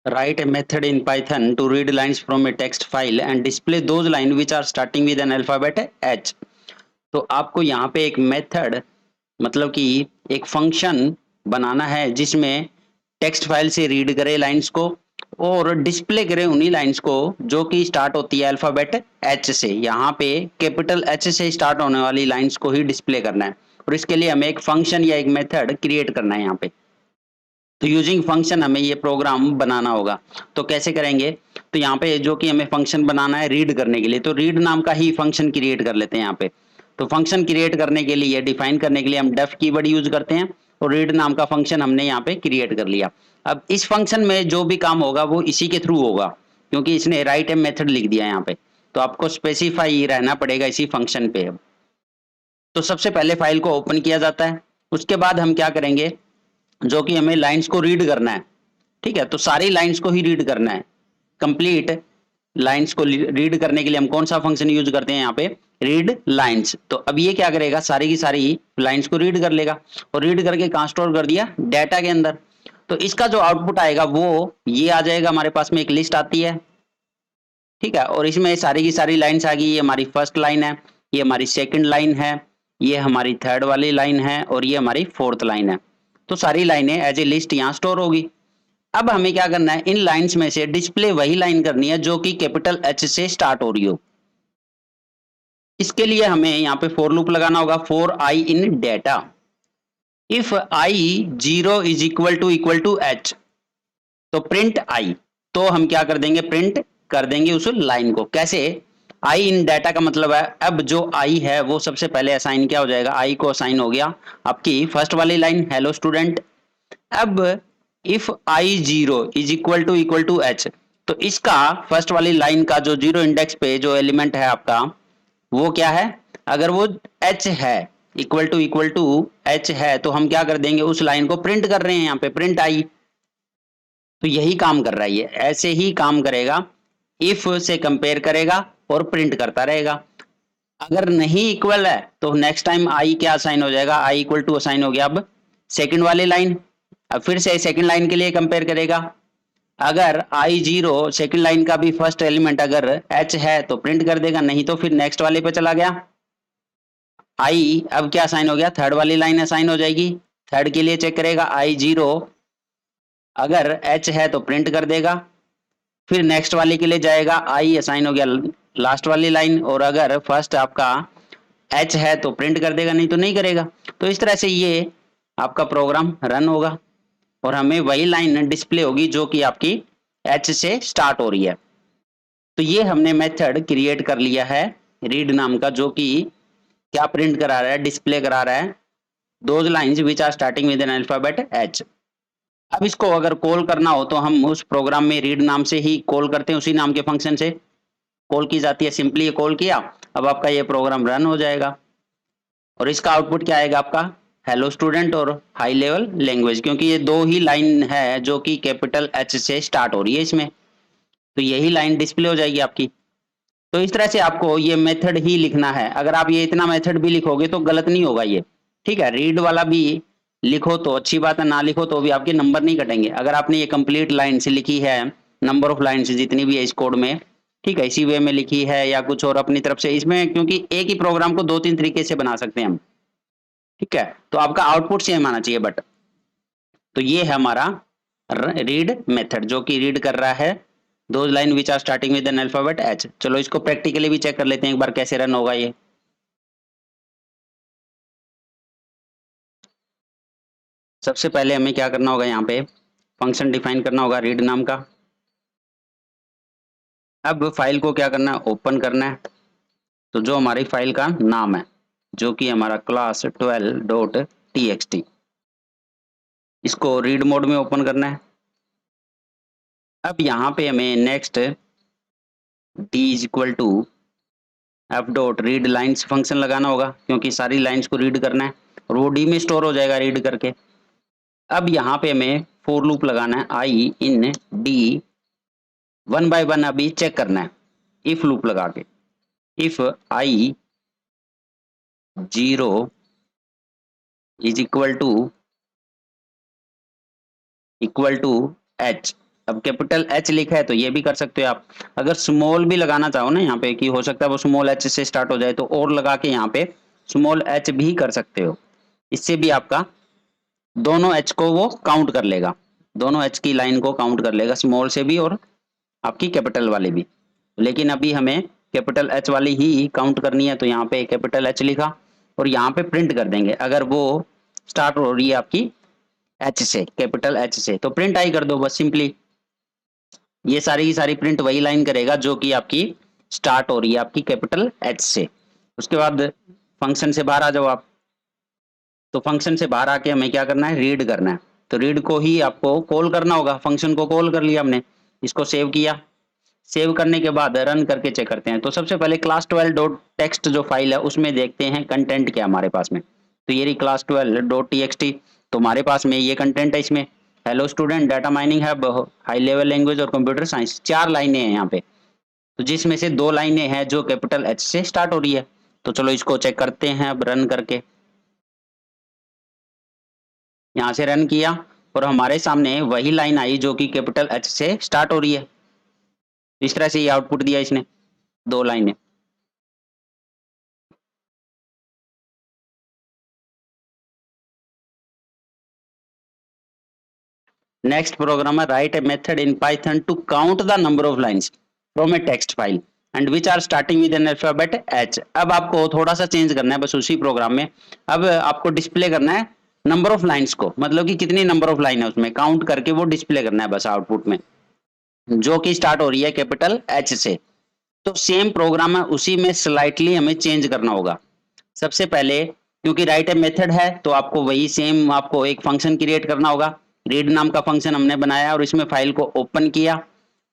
Write a method in Python to read lines from a text file and display those lines which are starting with an alphabet H. तो आपको यहाँ पे एक method मतलब कि एक फंक्शन बनाना है जिसमें टेक्स्ट फाइल से रीड करे लाइंस को और डिस्प्ले करे उन्हीं लाइंस को जो कि स्टार्ट होती है अल्फाबेट एच से। यहाँ पे कैपिटल एच से स्टार्ट होने वाली लाइंस को ही डिस्प्ले करना है और इसके लिए हमें एक फंक्शन या एक मेथड क्रिएट करना है यहाँ पे। तो यूजिंग फंक्शन हमें ये प्रोग्राम बनाना होगा। तो कैसे करेंगे? तो यहाँ पे जो कि हमें फंक्शन बनाना है रीड करने के लिए, तो रीड नाम का ही फंक्शन क्रिएट कर लेते हैं यहाँ पे। तो फंक्शन क्रिएट करने के लिए, डिफाइन करने के लिए हम डेफ कीवर्ड यूज करते हैं और रीड नाम का फंक्शन हमने यहाँ पे क्रिएट कर लिया। अब इस फंक्शन में जो भी काम होगा वो इसी के थ्रू होगा क्योंकि इसने राइट ए मेथड लिख दिया यहाँ पे। तो आपको स्पेसिफाई रहना पड़ेगा इसी फंक्शन पे। अब तो सबसे पहले फाइल को ओपन किया जाता है, उसके बाद हम क्या करेंगे, जो कि हमें लाइंस को रीड करना है। ठीक है, तो सारी लाइंस को ही रीड करना है। कंप्लीट लाइंस को रीड करने के लिए हम कौन सा फंक्शन यूज करते हैं यहाँ पे? Read lines. तो अब ये क्या करेगा, सारी की सारी लाइंस को रीड कर लेगा और रीड करके कहाँ स्टोर कर दिया? डाटा के अंदर। तो इसका जो आउटपुट आएगा वो ये आ जाएगा, हमारे पास में एक लिस्ट आती है। ठीक है, और इसमें सारी की सारी लाइंस आ गई। ये हमारी फर्स्ट लाइन है, ये हमारी सेकंड लाइन है, ये हमारी थर्ड वाली लाइन है और ये हमारी फोर्थ लाइन है। तो सारी लाइनें एज ए लिस्ट यहाँ स्टोर होगी। अब हमें क्या करना है, इन लाइंस में से डिस्प्ले वही लाइन करनी है जो कि कैपिटल एच से स्टार्ट हो रही हो। इसके लिए हमें यहाँ पे फॉर लूप लगाना होगा, for I in data if I 0 is equal to H, तो प्रिंट आई। तो हम क्या कर देंगे, प्रिंट कर देंगे उस लाइन को। कैसे? आई इन डाटा का मतलब है अब जो आई है वो सबसे पहले असाइन क्या हो जाएगा, आई को असाइन हो गया आपकी फर्स्ट वाली लाइन हेलो स्टूडेंट। अब if I 0 is equal to H, तो इसका फर्स्ट वाली लाइन का जो जीरो इंडेक्स पे जो एलिमेंट है आपका वो क्या है, अगर वो एच है, इक्वल टू एच है, तो हम क्या कर देंगे, उस लाइन को प्रिंट कर रहे हैं यहाँ पे, प्रिंट आई। तो यही काम कर रहा है ये, ऐसे ही काम करेगा। इफ से कंपेयर करेगा और प्रिंट करता रहेगा। अगर नहीं इक्वल है तो नेक्स्ट टाइम आई क्या असाइन हो जाएगा, आई इक्वल टू असाइन हो गया अब सेकंड वाली लाइन। अब फिर से सेकंड लाइन के लिए कंपेयर करेगा। अगर आई 0 सेकंड लाइन का भी फर्स्ट एलिमेंट अगर एच है तो प्रिंट कर देगा, नहीं तो फिर नेक्स्ट वाले पे चला गया। आई अब क्या असाइन हो गया, थर्ड वाली लाइन असाइन हो जाएगी। थर्ड के लिए चेक करेगा, आई 0 अगर एच है तो प्रिंट कर देगा। फिर नेक्स्ट वाले के लिए जाएगा, आई असाइन हो गया लास्ट वाली लाइन, और अगर फर्स्ट आपका एच है तो प्रिंट कर देगा, नहीं तो नहीं करेगा। तो इस तरह से ये आपका प्रोग्राम रन होगा और हमें वही लाइन डिस्प्ले होगी जो कि आपकी एच से स्टार्ट हो रही है। तो ये हमने मेथड क्रिएट कर लिया है रीड नाम का, जो कि क्या प्रिंट करा रहा है, डिस्प्ले करा रहा है those lines which are starting with an alphabet H. अब इसको अगर कॉल करना हो तो हम उस प्रोग्राम में रीड नाम से ही कॉल करते हैं, उसी नाम के फंक्शन से कॉल की जाती है। सिंपली कॉल किया, अब आपका ये प्रोग्राम रन हो जाएगा और इसका आउटपुट क्या आएगा आपका, हेलो स्टूडेंट और हाई लेवल लैंग्वेज, क्योंकि ये दो ही लाइन है जो कि कैपिटल एच से स्टार्ट हो रही है इसमें। तो यही लाइन डिस्प्ले हो जाएगी आपकी। तो इस तरह से आपको ये मेथड ही लिखना है। अगर आप ये इतना मेथड भी लिखोगे तो गलत नहीं होगा ये। ठीक है, रीड वाला भी लिखो तो अच्छी बात है, ना लिखो तो भी आपके नंबर नहीं कटेंगे। अगर आपने ये कंप्लीट लाइन से लिखी है, नंबर ऑफ लाइन जितनी भी है इस कोड में, ठीक है, इसी वे में लिखी है या कुछ और अपनी तरफ से इसमें, क्योंकि एक ही प्रोग्राम को दो तीन तरीके से बना सकते हैं हम। ठीक है, तो आपका आउटपुट सेम आना चाहिए बट। तो ये है हमारा रीड मेथड जो कि रीड कर रहा है दो line which are starting with an alphabet H. चलो इसको प्रैक्टिकली भी चेक कर लेते हैं एक बार कैसे रन होगा ये। सबसे पहले हमें क्या करना होगा, यहाँ पे फंक्शन डिफाइन करना होगा रीड नाम का। अब फाइल को क्या करना है, ओपन करना है। तो जो हमारी फाइल का नाम है जो कि हमारा क्लास 12 डॉट टी, इसको रीड मोड में ओपन करना है। अब यहाँ पे हमें next D is equal to F dot read lines function लगाना होगा क्योंकि सारी लाइन्स को रीड करना है और वो डी में स्टोर हो जाएगा रीड करके। अब यहाँ पे हमें फोर लूप लगाना है, I in D, one by one अभी चेक करना है इफ लूप लगा के। If I 0 is equal to H, अब कैपिटल एच लिखा है तो ये भी कर सकते हो आप। अगर स्मॉल भी लगाना चाहो ना यहाँ पे कि हो सकता है वो स्मॉल एच से स्टार्ट हो जाए, तो और लगा के यहाँ पे स्मॉल एच भी कर सकते हो। इससे भी आपका दोनों एच को वो काउंट कर लेगा, दोनों एच की लाइन को काउंट कर लेगा, स्मॉल से भी और आपकी कैपिटल वाले भी। लेकिन अभी हमें कैपिटल एच वाली ही काउंट करनी है, तो यहाँ पे कैपिटल एच लिखा और यहाँ पे प्रिंट कर देंगे। अगर वो स्टार्ट हो रही है आपकी एच से, कैपिटल एच से, तो प्रिंट आई कर दो बस सिंपली। ये सारी की सारी प्रिंट वही लाइन करेगा जो कि आपकी स्टार्ट हो रही है आपकी कैपिटल एच से। उसके बाद फंक्शन से बाहर आ जाओ आप। तो फंक्शन से बाहर आके हमें क्या करना है, रीड करना है। तो रीड को ही आपको कॉल करना होगा, फंक्शन को कॉल कर लिया हमने, इसको सेव किया। सेव करने के बाद रन करके चेक करते हैं। तो सबसे पहले क्लास 12 डॉट टेक्स्ट जो फाइल है उसमें देखते हैं कंटेंट क्या हमारे पास में। तो ये रही क्लास 12 डॉट टीएक्सटी। तो हमारे पास में ये कंटेंट है इसमें, हेलो स्टूडेंट डाटा माइनिंग है, हाई लेवल लैंग्वेज और कंप्यूटर साइंस, 4 लाइनें हैं यहाँ पे। तो जिसमें से 2 लाइनें हैं जो कैपिटल एच से स्टार्ट हो रही है। तो चलो इसको चेक करते हैं अब रन करके। यहाँ से रन किया और हमारे सामने वही लाइन आई जो कि कैपिटल एच से स्टार्ट हो रही है। इस तरह से ये आउटपुट दिया इसने, 2 लाइनें। Next programmer write a method in Python to count the number of lines from a text file and which are starting with an alphabet H। अब आपको थोड़ा सा चेंज करना है बस उसी प्रोग्राम में। अब आपको डिस्प्ले करना है नंबर ऑफ लाइंस को, मतलब कि कितनी नंबर ऑफ लाइन है उसमें काउंट करके वो डिस्प्ले करना है बस आउटपुट में, जो कि स्टार्ट हो रही है कैपिटल एच से। तो सेम प्रोग्राम है, उसी में स्लाइटली हमें चेंज करना होगा। सबसे पहले क्योंकि राइट ए मेथड है तो आपको वही सेम आपको एक फंक्शन क्रिएट करना होगा। रीड नाम का फंक्शन हमने बनाया और इसमें फाइल को ओपन किया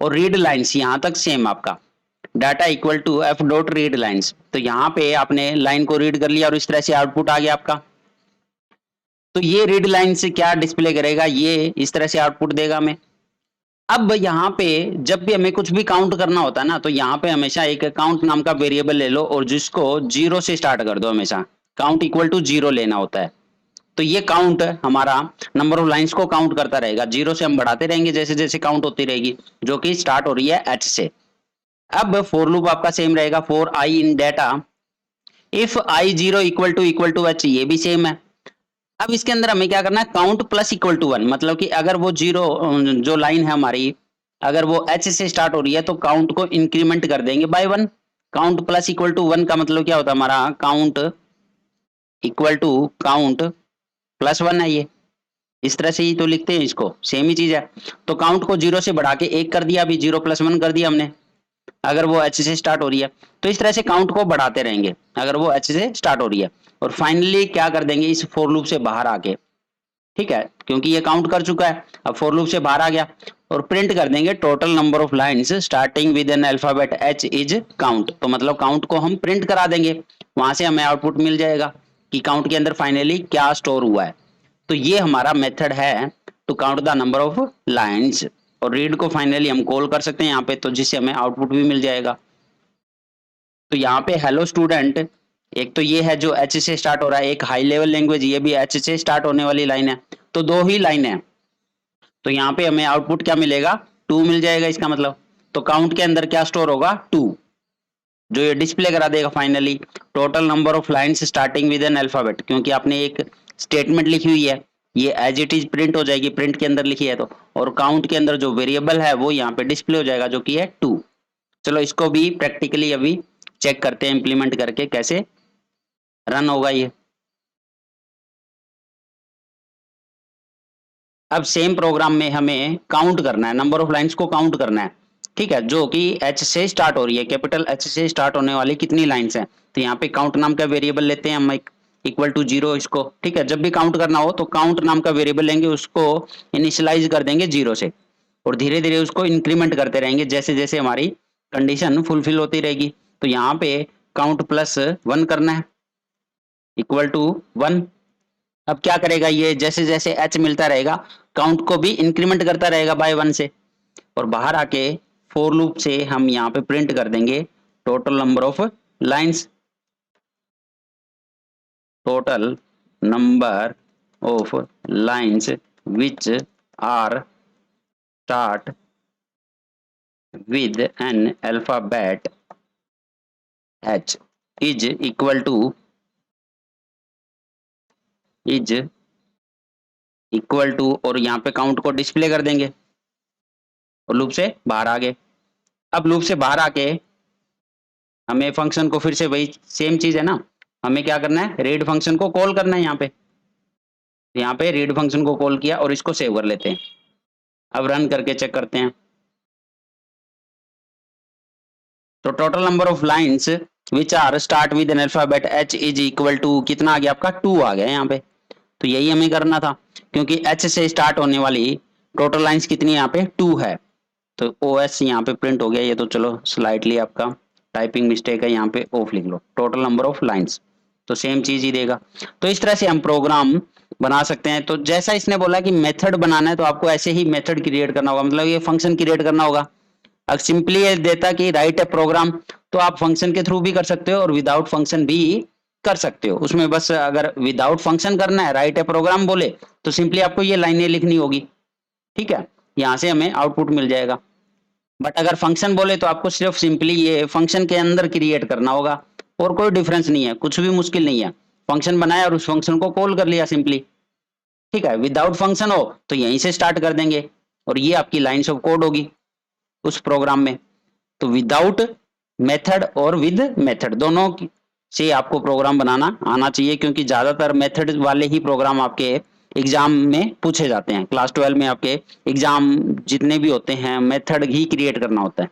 और रीड लाइंस यहां तक सेम आपका data equal to F dot read lines. तो यहाँ पे आपने लाइन को रीड कर लिया और इस तरह से आउटपुट आ गया आपका। तो ये रीड लाइन से क्या डिस्प्ले करेगा, ये इस तरह से आउटपुट देगा हमें। अब यहाँ पे जब भी हमें कुछ भी काउंट करना होता है ना, तो यहाँ पे हमेशा एक काउंट नाम का वेरिएबल ले लो और जिसको 0 से स्टार्ट कर दो। हमेशा काउंट इक्वल टू 0 लेना होता है। तो ये काउंट हमारा नंबर ऑफ लाइंस को काउंट करता रहेगा, 0 से हम बढ़ाते रहेंगे जैसे जैसे काउंट होती रहेगी, जो कि स्टार्ट हो रही है एच से। अब फॉर लूप आपका सेम रहेगा, for I in data if I 0 equal to H, ये भी सेम है। अब इसके अंदर हमें क्या करना है, काउंट प्लस इक्वल टू 1, मतलब कि अगर वो 0 जो लाइन है हमारी अगर वो एच से स्टार्ट हो रही है तो काउंट को इंक्रीमेंट कर देंगे by 1। Count plus equal to 1 का मतलब क्या होता है, हमारा count equal to count plus 1 है। ये इस तरह से ही तो लिखते हैं इसको, सेम ही चीज है। तो काउंट को 0 से बढ़ा के 1 कर दिया, अभी 0 प्लस 1 कर दिया हमने अगर वो एच से स्टार्ट हो रही है। तो इस तरह से काउंट को बढ़ाते रहेंगे अगर वो एच से स्टार्ट हो रही है। और फाइनली क्या कर देंगे, इस फॉर लूप से बाहर आके, ठीक है, क्योंकि ये काउंट कर चुका है, अब फॉर लूप से बाहर आ गया और प्रिंट कर देंगे total number of lines starting with an alphabet H is count. तो मतलब काउंट को हम प्रिंट करा देंगे, वहां से हमें आउटपुट मिल जाएगा कि काउंट के अंदर फाइनली क्या स्टोर हुआ है। तो ये हमारा मेथड है to count the number of lines. और रीड को फाइनली हम कॉल कर सकते हैं यहाँ पे, तो जिससे हमें आउटपुट भी मिल जाएगा। तो यहाँ पे हेलो स्टूडेंट, एक तो ये है जो एच से स्टार्ट हो रहा है, एक हाई लेवल लैंग्वेज ये भी एच से स्टार्ट होने वाली लाइन है। तो 2 ही लाइन है। तो यहाँ पे हमें आउटपुट क्या मिलेगा, 2 मिल जाएगा इसका मतलब। तो काउंट के अंदर क्या स्टोर होगा, 2, जो ये डिस्प्ले करा देगा finally total number of lines starting with an alphabet. क्योंकि आपने एक स्टेटमेंट लिखी हुई है, ये एज इट इज प्रिंट हो जाएगी, प्रिंट के अंदर लिखी है तो। और काउंट के अंदर जो वेरिएबल है वो यहाँ पे डिस्प्ले हो जाएगा जो कि है 2। चलो इसको भी प्रैक्टिकली अभी चेक करते हैं इंप्लीमेंट करके कैसे रन होगा ये। अब सेम प्रोग्राम में हमें काउंट करना है, नंबर ऑफ लाइंस को काउंट करना है, ठीक है, जो कि एच से स्टार्ट हो रही है, कैपिटल एच से स्टार्ट होने वाली कितनी लाइंस हैं। तो यहाँ पे काउंट नाम का वेरिएबल लेते हैं हम, एक इक्वल टू 0 इसको, ठीक है। जब भी काउंट करना हो तो काउंट नाम का वेरिएबल लेंगे, उसको इनिशियलाइज कर देंगे 0 से और धीरे धीरे उसको इंक्रीमेंट करते रहेंगे जैसे जैसे हमारी कंडीशन फुलफिल होती रहेगी। तो यहाँ पे काउंट प्लस 1 करना है इक्वल टू 1। अब क्या करेगा ये, जैसे जैसे एच मिलता रहेगा काउंट को भी इंक्रीमेंट करता रहेगा बाय 1 से। और बाहर आके फॉर लूप से हम यहाँ पे प्रिंट कर देंगे total number of lines, total number of lines which are start with an alphabet h is equal to और यहाँ पे काउंट को डिस्प्ले कर देंगे और लूप से बाहर आ गए। अब लूप से बाहर आके हमें फंक्शन को फिर से वही सेम चीज है ना, हमें क्या करना है, रीड फंक्शन को कॉल करना है। यहाँ पे रीड फंक्शन को कॉल किया और इसको सेव कर लेते हैं। अब रन करके चेक करते हैं। तो total number of lines which are start with an alphabet H is equal to कितना आ गया आपका, 2 आ गया यहाँ पे। तो यही हमें करना था क्योंकि एच से स्टार्ट होने वाली टोटल लाइंस कितनी यहाँ पे 2 है। तो ओ एस यहाँ पे प्रिंट हो गया। ये तो चलो स्लाइटली आपका टाइपिंग मिस्टेक है, यहाँ पे ऑफ लिख लो, टोटल नंबर ऑफ लाइंस, तो सेम चीज ही देगा। तो इस तरह से हम प्रोग्राम बना सकते हैं। तो जैसा इसने बोला कि मेथड बनाना है तो आपको ऐसे ही मेथड क्रिएट करना होगा, मतलब ये फंक्शन क्रिएट करना होगा। अगर सिंपली ये देता कि राइट ए प्रोग्राम, तो आप फंक्शन के थ्रू भी कर सकते हो और विदाउट फंक्शन भी कर सकते हो। उसमें बस अगर विदाउट फंक्शन करना है, राइट ए प्रोग्राम बोले, तो सिंपली आपको ये लाइनें लिखनी होगी, ठीक है, यहाँ से हमें आउटपुट मिल जाएगा। बट अगर फंक्शन बोले तो आपको सिर्फ सिंपली ये फंक्शन के अंदर क्रिएट करना होगा, और कोई डिफरेंस नहीं है, कुछ भी मुश्किल नहीं है। फंक्शन बनाया और उस फंक्शन को कॉल कर लिया सिंपली, ठीक है। विदाउट फंक्शन हो तो यहीं से स्टार्ट कर देंगे और ये आपकी लाइंस ऑफ कोड होगी उस प्रोग्राम में। तो विदाउट मेथड और विद मेथड दोनों से आपको प्रोग्राम बनाना आना चाहिए, क्योंकि ज्यादातर मेथड वाले ही प्रोग्राम आपके एग्जाम में पूछे जाते हैं। क्लास 12 में आपके एग्जाम जितने भी होते हैं मेथड ही क्रिएट करना होता है।